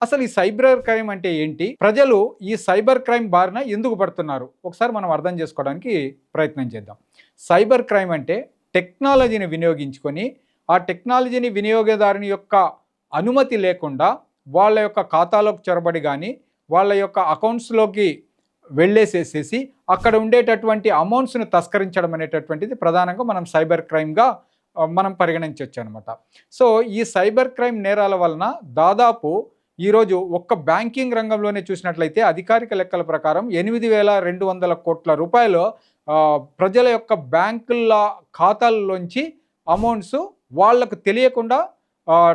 అసలు ఈ cyber crime అంటే ఏంటి? ప్రజలు ఈ సైబర్ క్రైమ్ బారిన ఎందుకు పడుతున్నారు? ఒకసారి మనం అర్థం చేసుకోవడానికి ప్రయత్నం చేద్దాం. సైబర్ క్రైమ్ అంటే టెక్నాలజీని వినియోగించుకొని, ఆ టెక్నాలజీని వినియోగదారుని యొక్క అనుమతి లేకుండా వాళ్ళ యొక్క ఖాతాలోకి చొరబడి గానీ, వాళ్ళ యొక్క అకౌంట్స్‌లోకి వెళ్ళేసేసేసి అక్కడ ఉండేటటువంటి అమౌంట్స్‌ని తస్కరించడం అనేటటువంటిది ప్రధానంగా మనం సైబర్ క్రైమ్‌గా మనం పరిగణించొచ్చనమాట. సో, ఈ సైబర్ క్రైమ్ నేరాల వలన దాదాపు ఈరోజు ఒక్క బ్యాంకింగ్ రంగంలోనే చూసినట్లయితే అధికారిక లెక్కల ప్రకారం 8,200 కోట్ల రూపాయలు ప్రజల యొక్క బ్యాంకుల ఖాతాల్లోంచి అమౌంట్స్ వాళ్ళకు తెలియకుండా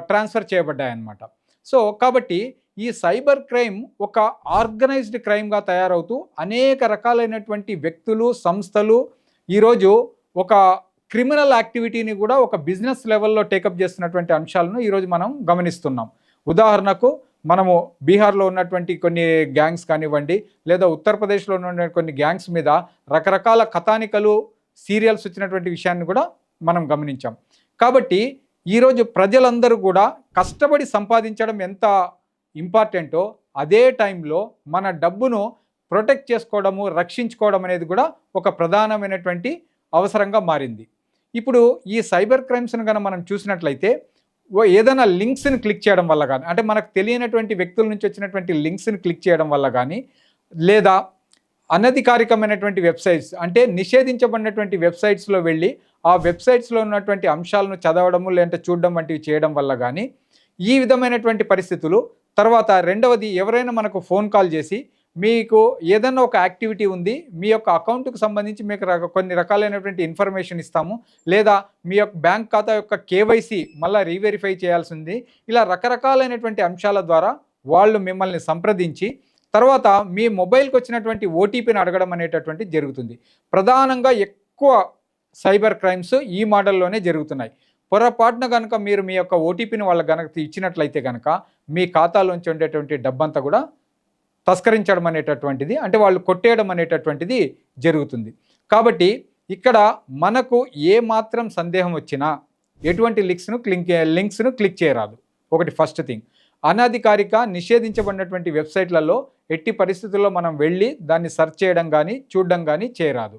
ట్రాన్స్ఫర్ చేయబడ్డాయన్నమాట. సో, కాబట్టి ఈ సైబర్ క్రైమ్ ఒక ఆర్గనైజ్డ్ క్రైమ్‌గా తయారవుతూ అనేక రకాలైనటువంటి వ్యక్తులు, సంస్థలు ఈరోజు ఒక క్రిమినల్ యాక్టివిటీని కూడా ఒక బిజినెస్ లెవెల్‌లో టేకప్ చేస్తున్నటువంటి అంశాలను ఈరోజు మనం గమనిస్తున్నాం. ఉదాహరణకు మనము బీహార్‌లో ఉన్నటువంటి కొన్ని గ్యాంగ్స్ కానివ్వండి, లేదా ఉత్తరప్రదేశ్‌లో ఉన్న కొన్ని గ్యాంగ్స్ మీద రకరకాల కథానికలు, సీరియల్స్ వచ్చినటువంటి విషయాన్ని కూడా మనం గమనించాం. కాబట్టి ఈరోజు ప్రజలందరూ కూడా కష్టపడి సంపాదించడం ఎంత ఇంపార్టెంటో, అదే టైంలో మన డబ్బును ప్రొటెక్ట్ చేసుకోవడము, రక్షించుకోవడం అనేది కూడా ఒక ప్రధానమైనటువంటి అవసరంగా మారింది. ఇప్పుడు ఈ సైబర్ క్రైమ్స్‌ను గనక మనం చూసినట్లయితే ఏదైనా లింక్స్‌ని క్లిక్ చేయడం వల్ల గానీ, అంటే మనకు తెలియనటువంటి వ్యక్తుల నుంచి వచ్చినటువంటి లింక్స్‌ని క్లిక్ చేయడం వల్ల గానీ, లేదా అనధికారికమైనటువంటి వెబ్‌సైట్స్ అంటే నిషేధించబడినటువంటి వెబ్‌సైట్స్‌లో వెళ్ళి, ఆ వెబ్‌సైట్స్‌లో ఉన్నటువంటి అంశాలను చదవడము, లేదంటే చూడడం వంటివి చేయడం వల్ల గానీ, ఈ విధమైనటువంటి పరిస్థితులు. తర్వాత రెండవది, ఎవరైనా మనకు ఫోన్ కాల్ చేసి, మీకు ఏదన్నా ఒక యాక్టివిటీ ఉంది, మీ యొక్క అకౌంట్‌కు సంబంధించి మీకు కొన్ని రకాలైనటువంటి ఇన్ఫర్మేషన్ ఇస్తాము, లేదా మీ యొక్క బ్యాంక్ ఖాతా యొక్క కేవైసీ మళ్ళీ రీవెరిఫై చేయాల్సింది. ఇలా రకరకాలైనటువంటి అంశాల ద్వారా వాళ్ళు మిమ్మల్ని సంప్రదించి, తర్వాత మీ మొబైల్‌కి వచ్చినటువంటి ఓటీపీని అడగడం అనేటటువంటిది జరుగుతుంది. ప్రధానంగా ఎక్కువ సైబర్ క్రైమ్స్ ఈ మోడల్‌లోనే జరుగుతున్నాయి. పొరపాటున గనక మీరు మీ యొక్క ఓటీపీని వాళ్ళకి గనక ఇచ్చినట్లయితే గనక, మీ ఖాతాలోంచి ఉండేటువంటి డబ్బంతా కూడా తస్కరించడం అనేటటువంటిది, అంటే వాళ్ళు కొట్టేయడం అనేటటువంటిది జరుగుతుంది. కాబట్టి ఇక్కడ మనకు ఏ మాత్రం సందేహం వచ్చినా ఎటువంటి లింక్స్‌ను క్లిక్ చేయరాదు. ఒకటి ఫస్ట్ థింగ్. అనధికారిక నిషేధించబడినటువంటి వెబ్‌సైట్‌లలో ఎట్టి పరిస్థితుల్లో మనం వెళ్ళి దాన్ని సెర్చ్ చేయడం గానీ, చూడడం గానీ చేయరాదు.